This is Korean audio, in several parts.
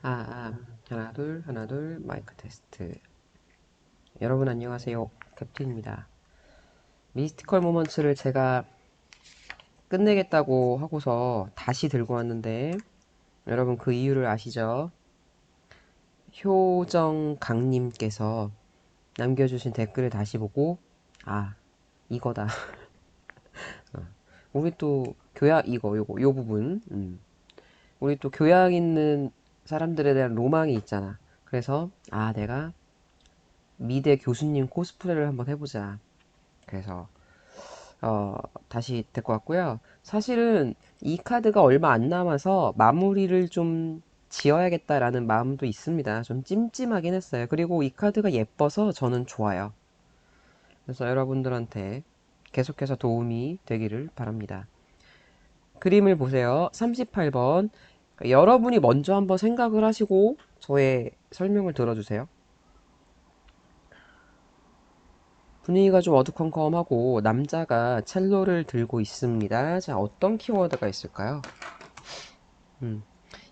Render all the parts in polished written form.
하나, 둘, 마이크 테스트. 여러분 안녕하세요. 캡틴입니다. 미스티컬 모먼츠를 제가 끝내겠다고 하고서 다시 들고 왔는데, 여러분 그 이유를 아시죠? 효정강님께서 남겨주신 댓글을 다시 보고, 아, 이거다. 우리 또 교양, 요 부분. 우리 또 교양 있는 사람들에 대한 로망이 있잖아. 그래서, 내가 미대 교수님 코스프레를 한번 해보자. 그래서 다시 데리고 왔고요. 사실은 이 카드가 얼마 안 남아서 마무리를 좀 지어야겠다라는 마음도 있습니다. 좀 찜찜하긴 했어요. 그리고 이 카드가 예뻐서 저는 좋아요. 그래서 여러분들한테 계속해서 도움이 되기를 바랍니다. 그림을 보세요. 38번. 여러분이 먼저 한번 생각을 하시고 저의 설명을 들어주세요. 분위기가 좀 어두컴컴하고 남자가 첼로를 들고 있습니다. 자, 어떤 키워드가 있을까요? 음,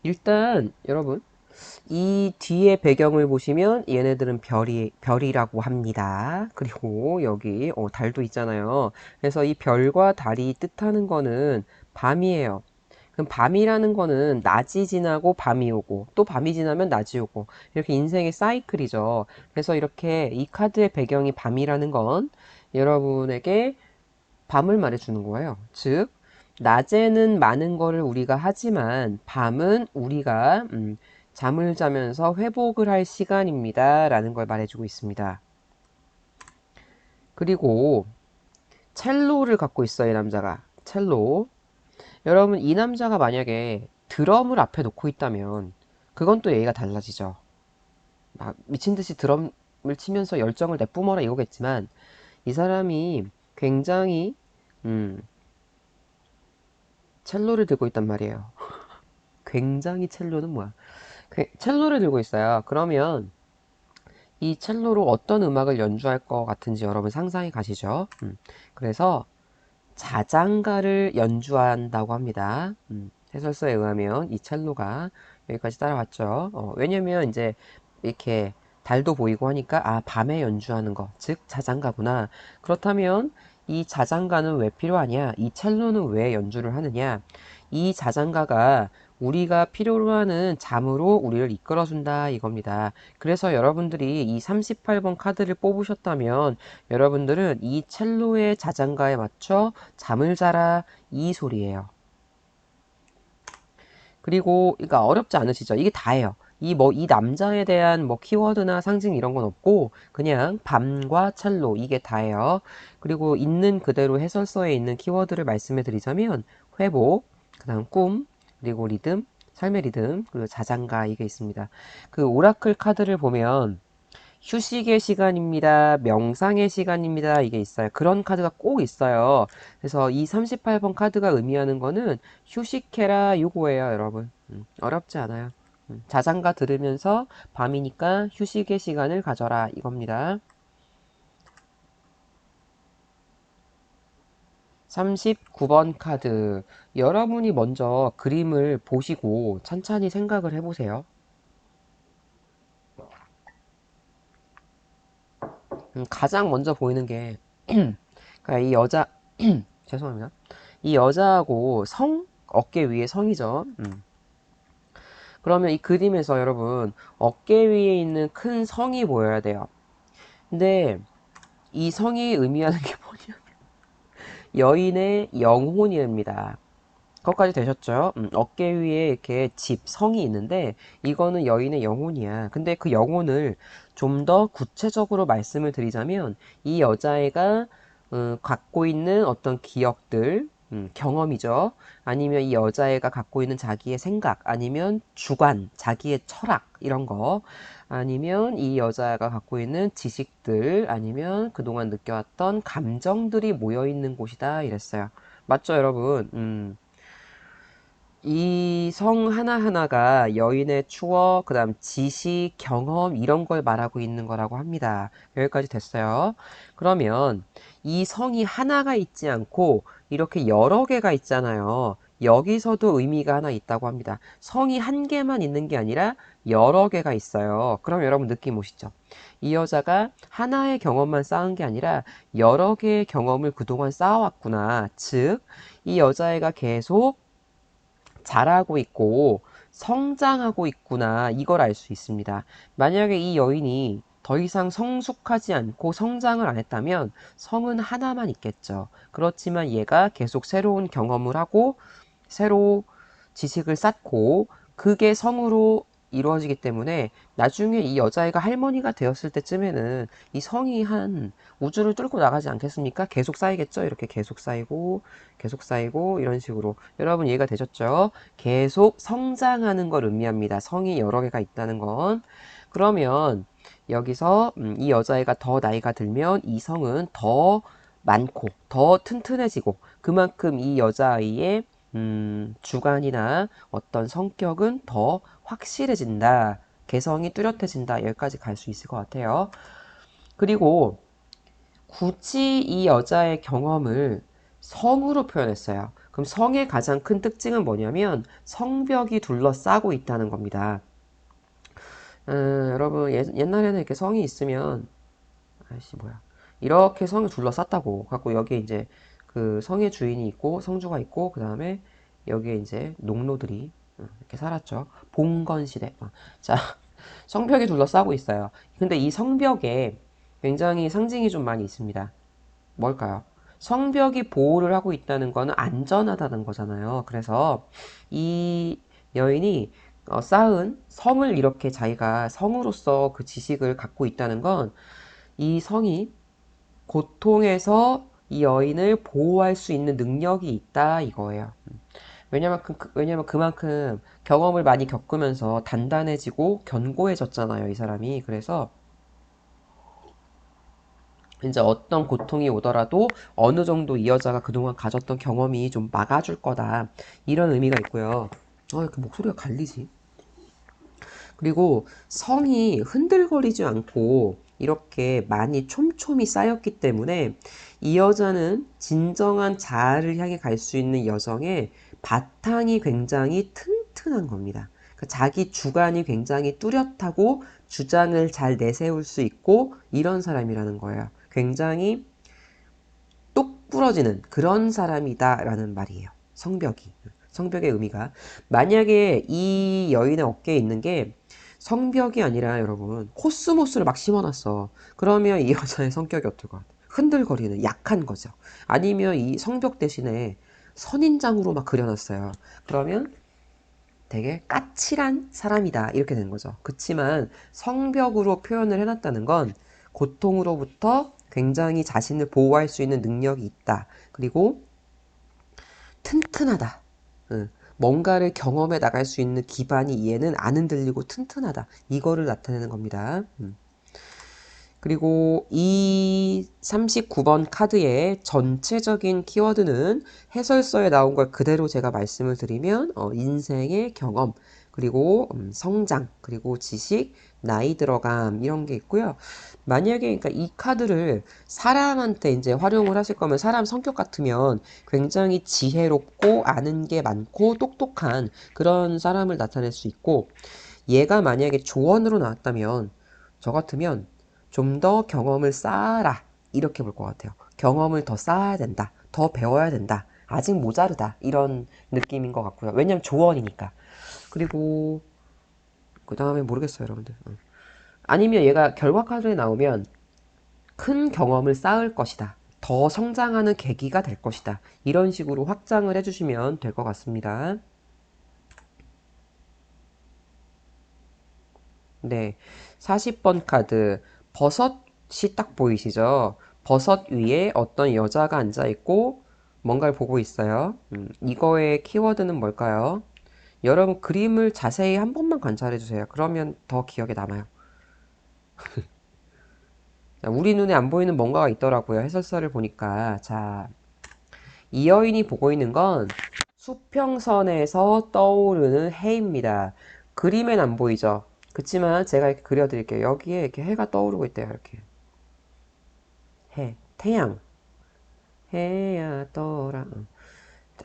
일단 여러분 이 뒤에 배경을 보시면 얘네들은 별이라고 합니다. 그리고 여기 달도 있잖아요. 그래서 이 별과 달이 뜻하는 거는 밤이에요. 그럼 밤이라는 거는 낮이 지나고 밤이 오고 또 밤이 지나면 낮이 오고 이렇게 인생의 사이클이죠. 그래서 이렇게 이 카드의 배경이 밤이라는 건 여러분에게 밤을 말해주는 거예요. 즉 낮에는 많은 거를 우리가 하지만 밤은 우리가 잠을 자면서 회복을 할 시간입니다. 라는 걸 말해주고 있습니다. 그리고 첼로를 갖고 있어요, 이 남자가. 첼로. 여러분, 이 남자가 만약에 드럼을 앞에 놓고 있다면 그건 또 얘기가 달라지죠. 막 미친 듯이 드럼을 치면서 열정을 내뿜어라 이거겠지만 이 사람이 굉장히 음, 첼로를 들고 있단 말이에요. 굉장히 첼로는 뭐야? 첼로를 들고 있어요. 그러면 이 첼로로 어떤 음악을 연주할 것 같은지 여러분 상상이 가시죠? 그래서 자장가를 연주한다고 합니다. 해설서에 의하면 이 첼로가 여기까지 따라왔죠. 왜냐면 이제 이렇게 달도 보이고 하니까 밤에 연주하는 거, 즉 자장가구나. 그렇다면 이 자장가는 왜 필요하냐? 이 첼로는 왜 연주를 하느냐? 이 자장가가 우리가 필요로 하는 잠으로 우리를 이끌어준다 이겁니다. 그래서 여러분들이 이 38번 카드를 뽑으셨다면 여러분들은 이 첼로의 자장가에 맞춰 잠을 자라 이 소리예요. 그리고 그러니까 어렵지 않으시죠? 이게 다예요. 이 남자에 대한 키워드나 상징 이런 건 없고 그냥 밤과 첼로 이게 다예요. 그리고 있는 그대로 해설서에 있는 키워드를 말씀해 드리자면 회복, 그다음 꿈, 그리고 리듬, 삶의 리듬, 그리고 자장가 이게 있습니다. 그 오라클 카드를 보면 휴식의 시간입니다. 명상의 시간입니다. 이게 있어요. 그런 카드가 꼭 있어요. 그래서 이 38번 카드가 의미하는 거는 휴식해라 요거예요, 여러분. 어렵지 않아요. 자장가 들으면서 밤이니까 휴식의 시간을 가져라 이겁니다. 39번 카드. 여러분이 먼저 그림을 보시고 찬찬히 생각을 해보세요. 가장 먼저 보이는 게 그러니까 이 여자 죄송합니다. 이 여자하고 어깨 위에 성이죠. 그러면 이 그림에서 여러분 어깨 위에 있는 큰 성이 보여야 돼요. 근데 이 성이 의미하는 게 뭐냐? 여인의 영혼입니다. 그것까지 되셨죠? 어깨 위에 이렇게 성이 있는데 이거는 여인의 영혼이야. 근데 그 영혼을 좀 더 구체적으로 말씀을 드리자면 이 여자애가 갖고 있는 어떤 기억들, 경험이죠. 아니면 이 여자애가 갖고 있는 자기의 생각, 아니면 주관, 자기의 철학 이런 거, 아니면 이 여자가 갖고 있는 지식들, 아니면 그동안 느껴왔던 감정들이 모여 있는 곳이다 이랬어요. 맞죠, 여러분? 이 성 하나하나가 여인의 추억, 그 다음 지식, 경험, 이런 걸 말하고 있는 거라고 합니다. 여기까지 됐어요. 그러면 이 성이 하나가 있지 않고 이렇게 여러 개가 있잖아요. 여기서도 의미가 하나 있다고 합니다. 성이 한 개만 있는 게 아니라 여러 개가 있어요. 그럼 여러분 느낌 오시죠? 이 여자가 하나의 경험만 쌓은 게 아니라 여러 개의 경험을 그동안 쌓아왔구나. 즉, 이 여자애가 계속 자라고 있고 성장하고 있구나. 이걸 알 수 있습니다. 만약에 이 여인이 더 이상 성숙하지 않고 성장을 안 했다면 성은 하나만 있겠죠. 그렇지만 얘가 계속 새로운 경험을 하고 새로 지식을 쌓고 그게 성으로 이루어지기 때문에 나중에 이 여자애가 할머니가 되었을 때쯤에는 이 성이 한 우주를 뚫고 나가지 않겠습니까? 계속 쌓이겠죠? 이렇게 계속 쌓이고 이런 식으로. 여러분 이해가 되셨죠? 계속 성장하는 걸 의미합니다. 성이 여러 개가 있다는 건. 그러면 여기서 이 여자애가 더 나이가 들면 이 성은 더 많고 더 튼튼해지고 그만큼 이 여자아이의 주관이나 어떤 성격은 더 확실해진다. 개성이 뚜렷해진다. 여기까지 갈 수 있을 것 같아요. 그리고 굳이 이 여자의 경험을 성으로 표현했어요. 그럼 성의 가장 큰 특징은 뭐냐면 성벽이 둘러싸고 있다는 겁니다. 여러분 옛날에는 이렇게 성이 있으면 아이씨 뭐야 이렇게 성을 둘러쌌다고 갖고 여기에 이제 그 성의 주인이 있고 성주가 있고 그 다음에 여기에 이제 농노들이 이렇게 살았죠. 봉건 시대. 자, 성벽이 둘러싸고 있어요. 근데 이 성벽에 굉장히 상징이 좀 많이 있습니다. 뭘까요? 성벽이 보호를 하고 있다는 거는 안전하다는 거잖아요. 그래서 이 여인이 쌓은 성을 이렇게 자기가 성으로서 그 지식을 갖고 있다는 건 이 성이 고통에서 이 여인을 보호할 수 있는 능력이 있다 이거예요. 왜냐면 그만큼 경험을 많이 겪으면서 단단해지고 견고해졌잖아요, 이 사람이. 그래서 이제 어떤 고통이 오더라도 어느 정도 이 여자가 그동안 가졌던 경험이 좀 막아줄 거다. 이런 의미가 있고요. 이렇게 목소리가 갈리지? 그리고 성이 흔들거리지 않고 이렇게 많이 촘촘히 쌓였기 때문에 이 여자는 진정한 자아를 향해 갈 수 있는 여성의 바탕이 굉장히 튼튼한 겁니다. 그러니까 자기 주관이 굉장히 뚜렷하고 주장을 잘 내세울 수 있고 이런 사람이라는 거예요. 굉장히 똑 부러지는 그런 사람이다라는 말이에요. 성벽이. 성벽의 의미가. 만약에 이 여인의 어깨에 있는 게 성벽이 아니라 여러분 코스모스를 막 심어놨어. 그러면 이 여자의 성격이 어떨 것 같아요? 흔들거리는 약한 거죠. 아니면 이 성벽 대신에 선인장으로 막 그려놨어요. 그러면 되게 까칠한 사람이다. 이렇게 되는 거죠. 그치만 성벽으로 표현을 해놨다는 건 고통으로부터 굉장히 자신을 보호할 수 있는 능력이 있다. 그리고 튼튼하다. 응. 뭔가를 경험해 나갈 수 있는 기반이 얘는 안 흔들리고 튼튼하다. 이거를 나타내는 겁니다. 그리고 이 39번 카드의 전체적인 키워드는 해설서에 나온 걸 그대로 제가 말씀을 드리면 인생의 경험, 그리고 성장, 그리고 지식, 나이 들어감 이런 게 있고요. 만약에 그러니까 이 카드를 사람한테 이제 활용을 하실 거면 사람 성격 같으면 굉장히 지혜롭고 아는 게 많고 똑똑한 그런 사람을 나타낼 수 있고 얘가 만약에 조언으로 나왔다면 저 같으면 좀 더 경험을 쌓아라. 이렇게 볼 것 같아요. 경험을 더 쌓아야 된다. 더 배워야 된다. 아직 모자르다. 이런 느낌인 것 같고요. 왜냐면 조언이니까. 그리고 그 다음에 모르겠어요, 여러분들. 아니면 얘가 결과 카드에 나오면 큰 경험을 쌓을 것이다. 더 성장하는 계기가 될 것이다. 이런 식으로 확장을 해주시면 될 것 같습니다. 네. 40번 카드. 버섯이 딱 보이시죠? 버섯 위에 어떤 여자가 앉아있고 뭔가를 보고 있어요. 이거의 키워드는 뭘까요? 여러분 그림을 자세히 한 번만 관찰해 주세요. 그러면 더 기억에 남아요. 자, 우리 눈에 안 보이는 뭔가가 있더라고요. 해설서를 보니까. 자, 이 여인이 보고 있는 건 수평선에서 떠오르는 해입니다. 그림엔 안 보이죠? 그치만 제가 이렇게 그려드릴게요. 여기에 이렇게 해가 떠오르고 있대요. 이렇게. 해, 태양, 해야 떠라.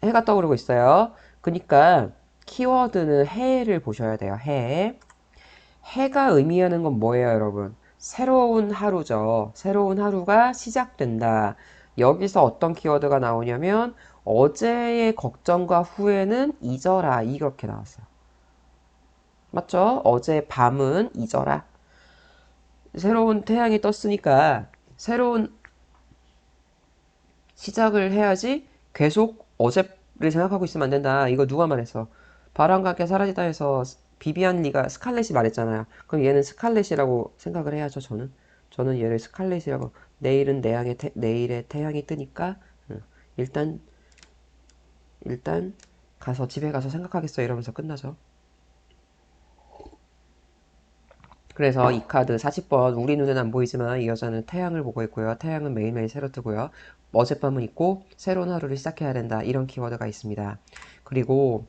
해가 떠오르고 있어요. 그러니까 키워드는 해를 보셔야 돼요. 해. 해가 의미하는 건 뭐예요, 여러분? 새로운 하루죠. 새로운 하루가 시작된다. 여기서 어떤 키워드가 나오냐면 어제의 걱정과 후회는 잊어라. 이렇게 나왔어요. 맞죠? 어제 밤은 잊어라. 새로운 태양이 떴으니까 새로운 시작을 해야지 계속 어제를 생각하고 있으면 안 된다. 이거 누가 말했어? 바람과 함께 사라지다 해서 비비안 리가 스칼렛이 말했잖아요. 그럼 얘는 스칼렛이라고 생각을 해야죠, 저는. 저는 얘를 스칼렛이라고. 내일은 내일의 태양이 뜨니까, 일단, 일단, 가서, 집에 가서 생각하겠어. 이러면서 끝나죠. 그래서 이 카드 40번, 우리 눈에는 안 보이지만 이 여자는 태양을 보고 있고요. 태양은 매일매일 새로 뜨고요. 어젯밤은 있고 새로운 하루를 시작해야 된다. 이런 키워드가 있습니다. 그리고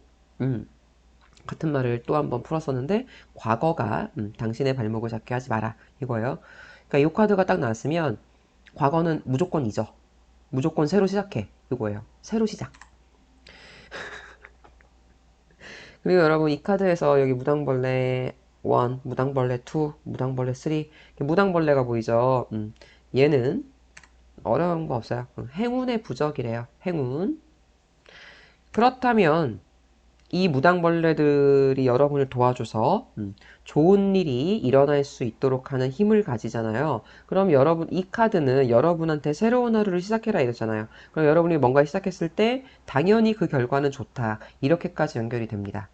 같은 말을 또 한 번 풀었었는데 과거가 당신의 발목을 잡게 하지 마라. 이거예요. 그러니까 이 카드가 딱 나왔으면 과거는 무조건 잊어. 무조건 새로 시작해. 이거예요. 새로 시작. 그리고 여러분 이 카드에서 여기 무당벌레 1, 무당벌레 2, 무당벌레 3 무당벌레가 보이죠? 얘는 어려운 거 없어요. 행운의 부적이래요. 행운. 그렇다면 이 무당벌레들이 여러분을 도와줘서 좋은 일이 일어날 수 있도록 하는 힘을 가지잖아요. 그럼 여러분 이 카드는 여러분한테 새로운 하루를 시작해라 이랬잖아요. 그럼 여러분이 뭔가 시작했을 때 당연히 그 결과는 좋다. 이렇게까지 연결이 됩니다.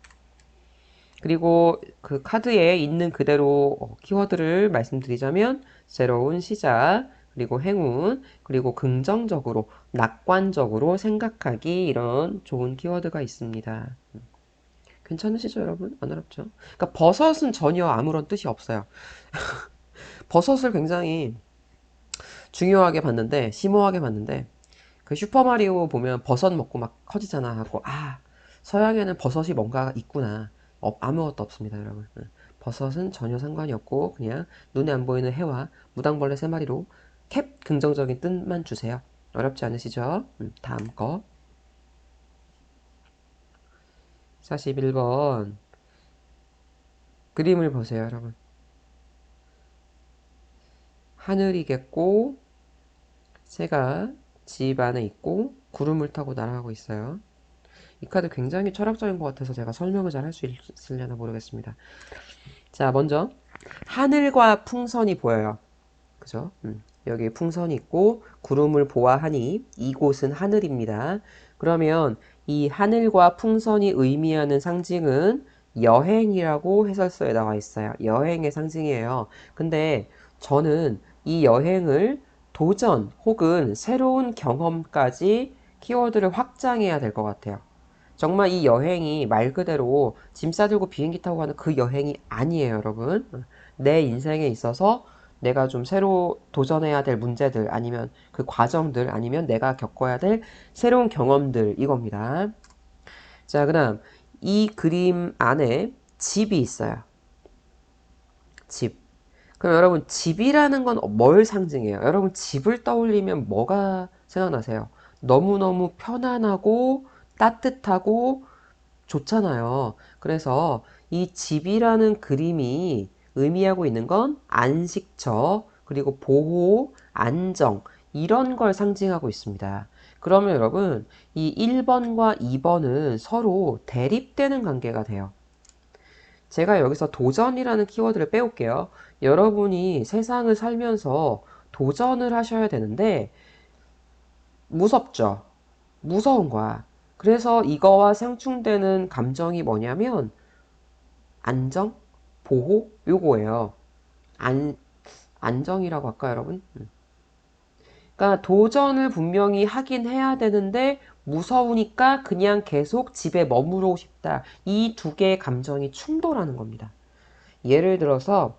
그리고 그 카드에 있는 그대로 키워드를 말씀드리자면 새로운 시작, 그리고 행운, 그리고 긍정적으로, 낙관적으로 생각하기 이런 좋은 키워드가 있습니다. 괜찮으시죠, 여러분? 안 어렵죠? 그러니까 버섯은 전혀 아무런 뜻이 없어요. 버섯을 굉장히 중요하게 봤는데, 심오하게 봤는데, 그 슈퍼마리오 보면 버섯 먹고 막 커지잖아 하고, 아, 서양에는 버섯이 뭔가 있구나. 아무것도 없습니다, 여러분. 버섯은 전혀 상관이 없고, 그냥 눈에 안 보이는 해와 무당벌레 3마리로 캡 긍정적인 뜻만 주세요. 어렵지 않으시죠? 다음 거. 41번. 그림을 보세요, 여러분. 하늘이겠고, 새가 집 안에 있고, 구름을 타고 날아가고 있어요. 이 카드 굉장히 철학적인 것 같아서 제가 설명을 잘 할 수 있으려나 모르겠습니다. 자, 먼저 하늘과 풍선이 보여요. 그죠? 여기 풍선이 있고 구름을 보아하니 이곳은 하늘입니다. 그러면 이 하늘과 풍선이 의미하는 상징은 여행이라고 해설서에 나와 있어요. 여행의 상징이에요. 근데 저는 이 여행을 도전 혹은 새로운 경험까지 키워드를 확장해야 될 것 같아요. 정말 이 여행이 말 그대로 짐 싸들고 비행기 타고 가는 그 여행이 아니에요, 여러분. 내 인생에 있어서 내가 좀 새로 도전해야 될 문제들, 아니면 그 과정들, 아니면 내가 겪어야 될 새로운 경험들, 이겁니다. 자, 그다음 이 그림 안에 집이 있어요. 집. 그럼 여러분, 집이라는 건 뭘 상징해요? 여러분, 집을 떠올리면 뭐가 생각나세요? 너무너무 편안하고 따뜻하고 좋잖아요. 그래서 이 집이라는 그림이 의미하고 있는 건 안식처, 그리고 보호, 안정, 이런 걸 상징하고 있습니다. 그러면 여러분, 이 1번과 2번은 서로 대립되는 관계가 돼요. 제가 여기서 도전이라는 키워드를 빼올게요. 여러분이 세상을 살면서 도전을 하셔야 되는데, 무섭죠? 무서운 거야. 그래서 이거와 상충되는 감정이 뭐냐면 안정, 보호 요거예요. 안 안정이라고 할까요, 여러분? 그러니까 도전을 분명히 하긴 해야 되는데 무서우니까 그냥 계속 집에 머무르고 싶다. 이 두 개의 감정이 충돌하는 겁니다. 예를 들어서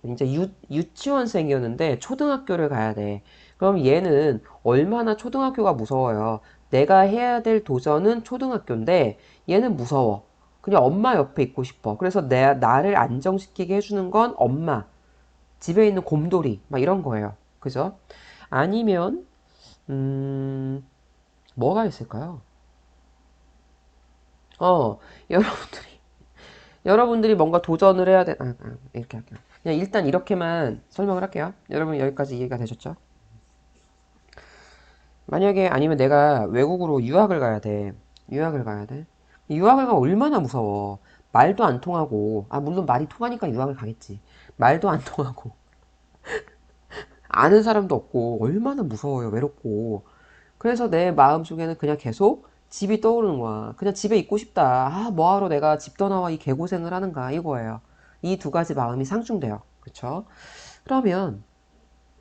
이제 유치원생이었는데 초등학교를 가야 돼. 그럼 얘는 얼마나 초등학교가 무서워요. 내가 해야 될 도전은 초등학교인데 얘는 무서워. 그냥 엄마 옆에 있고 싶어. 그래서 나를 안정시키게 해주는 건 엄마. 집에 있는 곰돌이. 막 이런 거예요. 그죠? 아니면, 뭐가 있을까요? 어, 여러분들이, 여러분들이 뭔가 도전을 해야 돼. 이렇게 할게요. 그냥 일단 이렇게만 설명을 할게요. 여러분 여기까지 이해가 되셨죠? 만약에 아니면 내가 외국으로 유학을 가야 돼. 유학을 가야 돼. 유학을 가면 얼마나 무서워. 말도 안 통하고, 물론 말이 통하니까 유학을 가겠지. 말도 안 통하고, 아는 사람도 없고, 얼마나 무서워요. 외롭고. 그래서 내 마음속에는 그냥 계속 집이 떠오르는 거야. 그냥 집에 있고 싶다. 뭐하러 내가 집 떠나와 이 개고생을 하는가. 이거예요. 이 두 가지 마음이 상충돼요. 그쵸? 그러면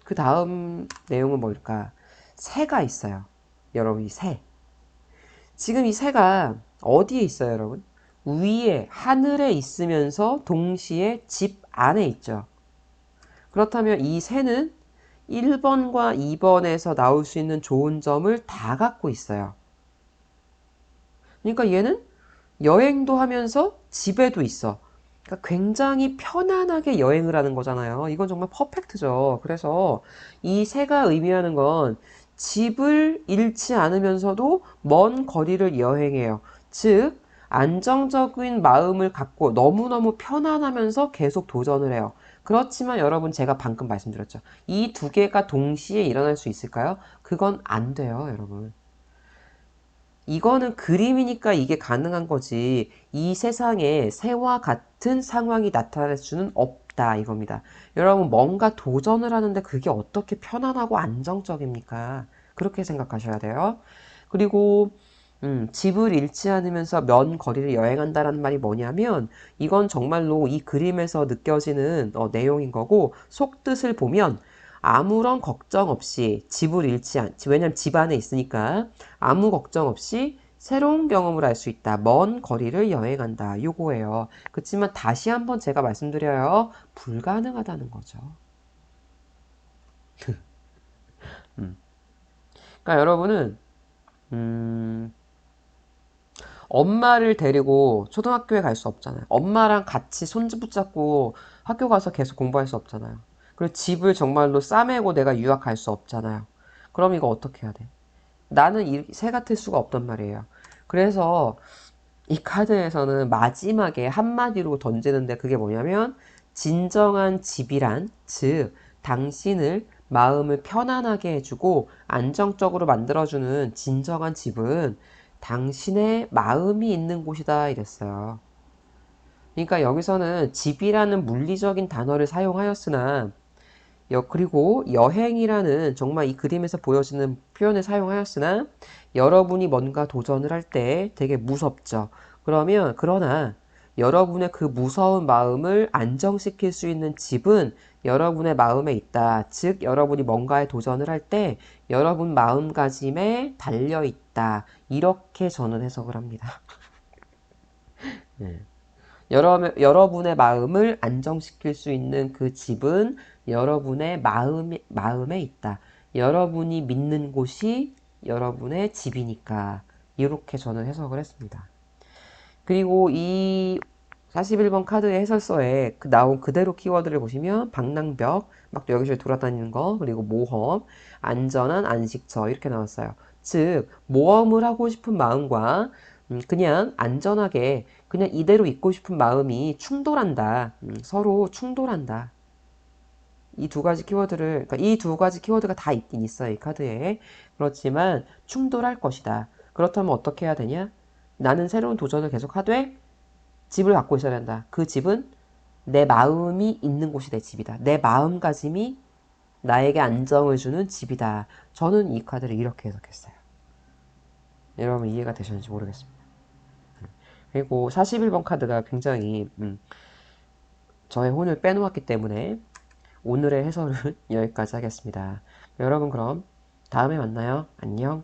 그 다음 내용은 뭘까? 새가 있어요. 여러분, 이 새. 지금 이 새가 어디에 있어요, 여러분? 위에, 하늘에 있으면서 동시에 집 안에 있죠. 그렇다면 이 새는 1번과 2번에서 나올 수 있는 좋은 점을 다 갖고 있어요. 그러니까 얘는 여행도 하면서 집에도 있어. 그러니까 굉장히 편안하게 여행을 하는 거잖아요. 이건 정말 퍼펙트죠. 그래서 이 새가 의미하는 건 집을 잃지 않으면서도 먼 거리를 여행해요. 즉, 안정적인 마음을 갖고 너무너무 편안하면서 계속 도전을 해요. 그렇지만 여러분, 제가 방금 말씀드렸죠. 이 두 개가 동시에 일어날 수 있을까요? 그건 안 돼요, 여러분. 이거는 그림이니까 이게 가능한 거지. 이 세상에 새와 같은 상황이 나타날 수는 없다. 이겁니다. 여러분, 뭔가 도전을 하는데 그게 어떻게 편안하고 안정적입니까? 그렇게 생각하셔야 돼요. 그리고, 집을 잃지 않으면서 먼 거리를 여행한다라는 말이 뭐냐면, 이건 정말로 이 그림에서 느껴지는 내용인 거고, 속뜻을 보면, 아무런 걱정 없이 집을 잃지 않, 왜냐면 집 안에 있으니까, 아무 걱정 없이 새로운 경험을 할 수 있다. 먼 거리를 여행한다. 요거예요. 그렇지만 다시 한번 제가 말씀드려요. 불가능하다는 거죠. 그러니까 여러분은 음, 엄마를 데리고 초등학교에 갈 수 없잖아요. 엄마랑 같이 손 붙잡고 학교 가서 계속 공부할 수 없잖아요. 그리고 집을 정말로 싸매고 내가 유학 갈 수 없잖아요. 그럼 이거 어떻게 해야 돼? 나는 새 같을 수가 없단 말이에요. 그래서 이 카드에서는 마지막에 한마디로 던지는데 그게 뭐냐면 진정한 집이란 즉 당신을 마음을 편안하게 해주고 안정적으로 만들어주는 진정한 집은 당신의 마음이 있는 곳이다 이랬어요. 그러니까 여기서는 집이라는 물리적인 단어를 사용하였으나 그리고 여행이라는 정말 이 그림에서 보여지는 표현을 사용하였으나 여러분이 뭔가 도전을 할 때 되게 무섭죠. 그러나 여러분의 그 무서운 마음을 안정시킬 수 있는 집은 여러분의 마음에 있다. 즉, 여러분이 뭔가에 도전을 할 때 여러분 마음가짐에 달려 있다. 이렇게 저는 해석을 합니다. 네. 여러분의 마음을 안정시킬 수 있는 그 집은 여러분의 마음에 있다. 여러분이 믿는 곳이 여러분의 집이니까. 이렇게 저는 해석을 했습니다. 그리고 이 41번 카드의 해설서에 나온 그대로 키워드를 보시면 방랑벽, 막 여기저기 돌아다니는 거, 그리고 모험, 안전한 안식처 이렇게 나왔어요. 즉 모험을 하고 싶은 마음과 그냥 안전하게 그냥 이대로 있고 싶은 마음이 충돌한다. 서로 충돌한다. 이 두 가지 키워드를, 그러니까 이 두 가지 키워드가 다 있긴 있어요, 이 카드에. 그렇지만 충돌할 것이다. 그렇다면 어떻게 해야 되냐? 나는 새로운 도전을 계속 하되 집을 갖고 있어야 된다. 그 집은 내 마음이 있는 곳이 내 집이다. 내 마음가짐이 나에게 안정을 주는 집이다. 저는 이 카드를 이렇게 해석했어요. 여러분 이해가 되셨는지 모르겠습니다. 그리고 41번 카드가 굉장히 저의 혼을 빼놓았기 때문에 오늘의 해설은 여기까지 하겠습니다. 여러분 그럼 다음에 만나요. 안녕.